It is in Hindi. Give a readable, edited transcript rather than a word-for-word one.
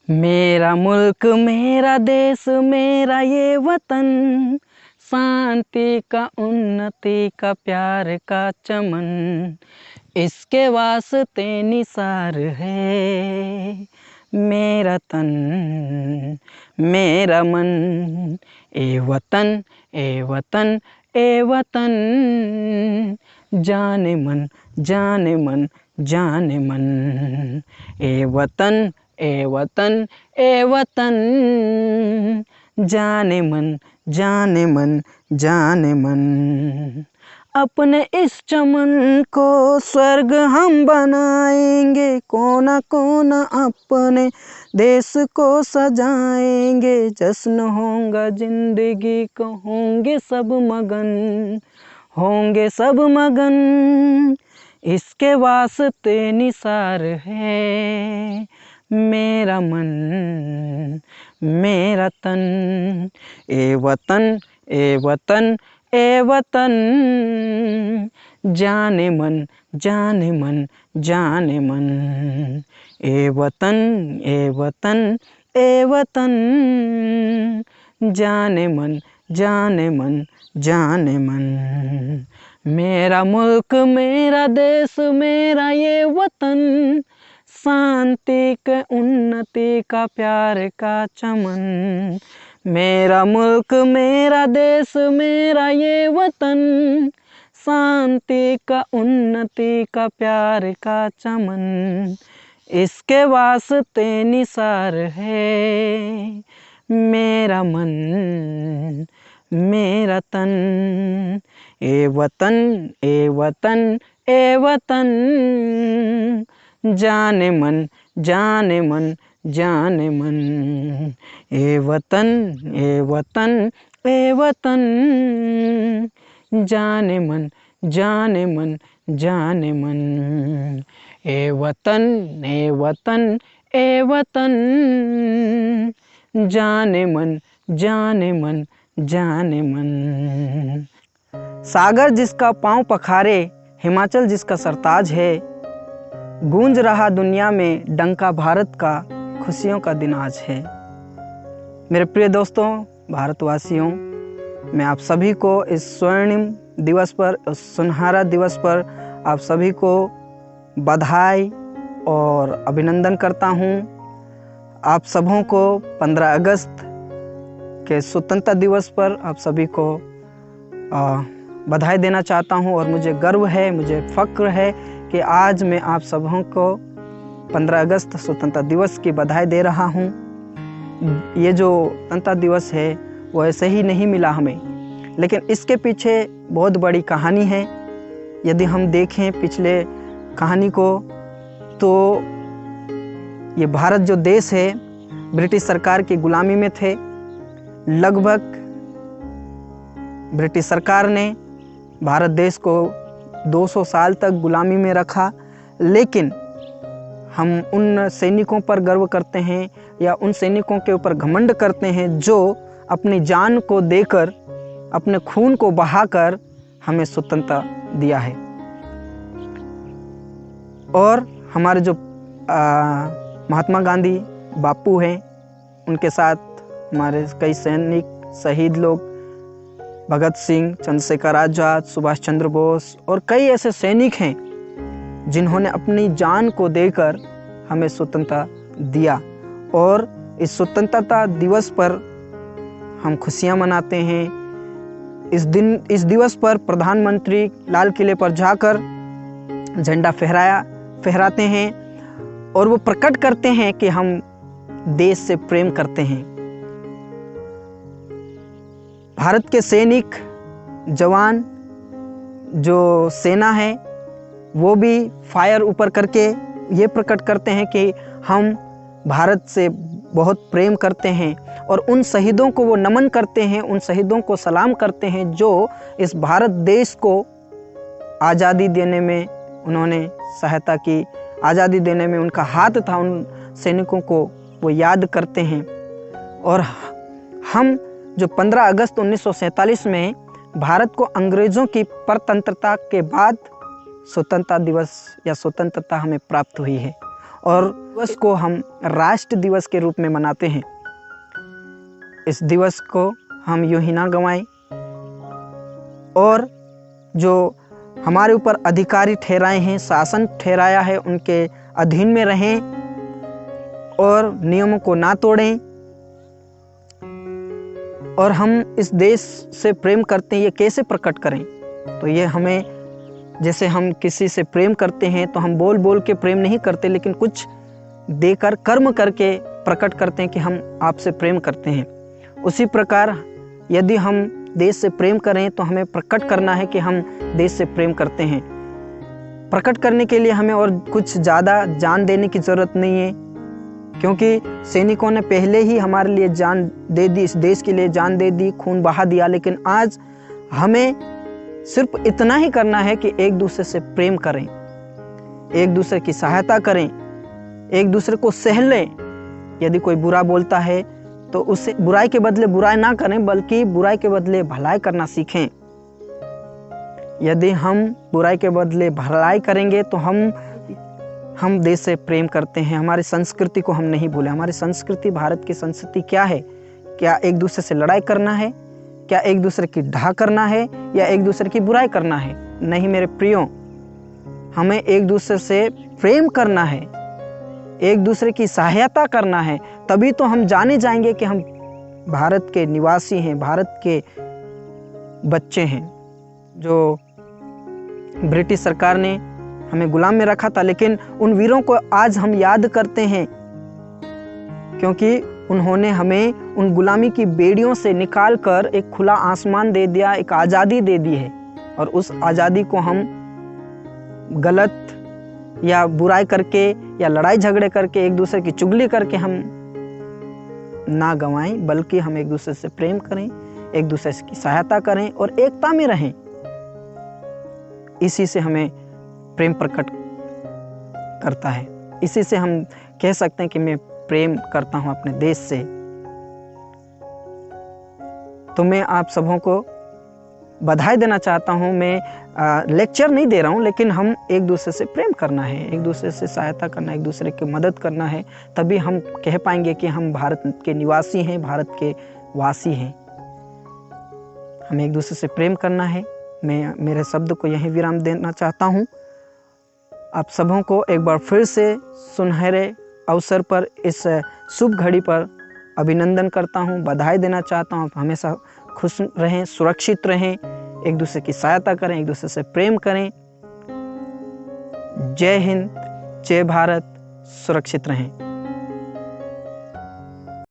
मेरा मुल्क मेरा देश मेरा ये वतन, शांति का उन्नति का प्यार का चमन, इसके वास्ते निसार है मेरा तन मेरा मन। ए वतन ए वतन ए वतन, जाने मन जाने मन जाने मन। ए वतन ए वतन ए वतन, जाने मन जाने मन जाने मन। अपने इस चमन को स्वर्ग हम बनाएंगे, कोना कोना अपने देश को सजाएंगे। जश्न होगा जिंदगी को होंगे सब मगन, होंगे सब मगन, इसके वास्ते निसार है मेरा मन मेरा तन। ए वतन ए वतन ए वतन, जाने मन जाने मन जाने मन। ए वतन ए वतन ए वतन, जाने मन जाने मन जाने मन। मेरा मुल्क मेरा देश मेरा ये वतन, शांति के उन्नति का प्यार का चमन। मेरा मुल्क मेरा देश मेरा ये वतन, शांति का उन्नति का प्यार का चमन, इसके वास्ते निसार है मेरा मन मेरा तन। ए वतन ए वतन ए वतन, जाने मन जाने मन जाने मन। ए वतन ए वतन ए वतन, जाने मन जाने मन जाने मन। ए वतन ए वतन ए वतन, जाने मन जाने मन जाने मन। सागर जिसका पांव पखारे, हिमाचल जिसका सरताज है, गूंज रहा दुनिया में डंका भारत का, खुशियों का दिन आज है। मेरे प्रिय दोस्तों, भारतवासियों, मैं आप सभी को इस स्वर्णिम दिवस पर, इस सुनहरा दिवस पर आप सभी को बधाई और अभिनंदन करता हूँ। आप सबों को 15 अगस्त के स्वतंत्रता दिवस पर आप सभी को बधाई देना चाहता हूँ और मुझे गर्व है, मुझे फ़ख्र है कि आज मैं आप सबों को 15 अगस्त स्वतंत्रता दिवस की बधाई दे रहा हूँ। ये जो स्वतंत्रता दिवस है वो ऐसे ही नहीं मिला हमें, लेकिन इसके पीछे बहुत बड़ी कहानी है। यदि हम देखें पिछले कहानी को, तो ये भारत जो देश है ब्रिटिश सरकार की गुलामी में थे। लगभग ब्रिटिश सरकार ने भारत देश को 200 साल तक गुलामी में रखा, लेकिन हम उन सैनिकों पर गर्व करते हैं या उन सैनिकों के ऊपर घमंड करते हैं जो अपनी जान को देकर, अपने खून को बहाकर हमें स्वतंत्रता दिया है। और हमारे जो महात्मा गांधी बापू हैं, उनके साथ हमारे कई सैनिक शहीद लोग, भगत सिंह, चंद्रशेखर आज़ाद, सुभाष चंद्र बोस और कई ऐसे सैनिक हैं जिन्होंने अपनी जान को देकर हमें स्वतंत्रता दिया। और इस स्वतंत्रता दिवस पर हम खुशियां मनाते हैं। इस दिवस पर प्रधानमंत्री लाल किले पर जाकर झंडा फहराते हैं और वो प्रकट करते हैं कि हम देश से प्रेम करते हैं। भारत के सैनिक, जवान, जो सेना है, वो भी फायर ऊपर करके ये प्रकट करते हैं कि हम भारत से बहुत प्रेम करते हैं और उन शहीदों को वो नमन करते हैं, उन शहीदों को सलाम करते हैं जो इस भारत देश को आज़ादी देने में उन्होंने सहायता की, आज़ादी देने में उनका हाथ था। उन सैनिकों को वो याद करते हैं। और हम जो 15 अगस्त 1947 में भारत को अंग्रेज़ों की परतंत्रता के बाद स्वतंत्रता दिवस या स्वतंत्रता हमें प्राप्त हुई है, और दिवस को हम राष्ट्र दिवस के रूप में मनाते हैं। इस दिवस को हम यूं ही ना गंवाएं और जो हमारे ऊपर अधिकारी ठहराए हैं, शासन ठहराया है, उनके अधीन में रहें और नियमों को ना तोड़ें। और हम इस देश से प्रेम करते हैं, ये कैसे प्रकट करें? तो ये हमें, जैसे हम किसी से प्रेम करते हैं तो हम बोल बोल के प्रेम नहीं करते, लेकिन कुछ देकर कर्म करके प्रकट करते हैं कि हम आपसे प्रेम करते हैं। उसी प्रकार यदि हम देश से प्रेम करें तो हमें प्रकट करना है कि हम देश से प्रेम करते हैं। प्रकट करने के लिए हमें और कुछ ज़्यादा जान देने की ज़रूरत नहीं है, क्योंकि सैनिकों ने पहले ही हमारे लिए जान दे दी, इस देश के लिए जान दे दी, खून बहा दिया। लेकिन आज हमें सिर्फ इतना ही करना है कि एक दूसरे से प्रेम करें, एक दूसरे की सहायता करें, एक दूसरे को सह लें। यदि कोई बुरा बोलता है तो उससे बुराई के बदले बुराई ना करें, बल्कि बुराई के बदले भलाई करना सीखें। यदि हम बुराई के बदले भलाई करेंगे तो हम देश से प्रेम करते हैं। हमारी संस्कृति को हम नहीं भूलें। हमारी संस्कृति, भारत की संस्कृति क्या है? क्या एक दूसरे से लड़ाई करना है? क्या एक दूसरे की ढा करना है या एक दूसरे की बुराई करना है? नहीं मेरे प्रियो, हमें एक दूसरे से प्रेम करना है, एक दूसरे की सहायता करना है। तभी तो हम जाने जाएंगे कि हम भारत के निवासी हैं, भारत के बच्चे हैं। जो ब्रिटिश सरकार ने हमें गुलाम में रखा था, लेकिन उन वीरों को आज हम याद करते हैं, क्योंकि उन्होंने हमें उन गुलामी की बेड़ियों से निकाल कर एक खुला आसमान दे दिया, एक आज़ादी दे दी है। और उस आज़ादी को हम गलत या बुराई करके या लड़ाई झगड़े करके, एक दूसरे की चुगली करके हम ना गंवाएं, बल्कि हम एक दूसरे से प्रेम करें, एक दूसरे की सहायता करें और एकता में रहें। इसी से हमें प्रेम प्रकट करता है। इसी से हम कह सकते हैं कि मैं प्रेम करता हूं अपने देश से। तो मैं आप सबों को बधाई देना चाहता हूं। मैं लेक्चर नहीं दे रहा हूं, लेकिन हम एक दूसरे से प्रेम करना है, एक दूसरे से सहायता करना, एक दूसरे की मदद करना है। तभी हम कह पाएंगे कि हम भारत के निवासी हैं, भारत के वासी हैं। हमें एक दूसरे से प्रेम करना है। मैं मेरे शब्द को यहीं विराम देना चाहता हूं। आप सबों को एक बार फिर से सुनहरे अवसर पर, इस शुभ घड़ी पर अभिनंदन करता हूं, बधाई देना चाहता हूं। आप हमेशा खुश रहें, सुरक्षित रहें, एक दूसरे की सहायता करें, एक दूसरे से प्रेम करें। जय हिंद, जय भारत, सुरक्षित रहें।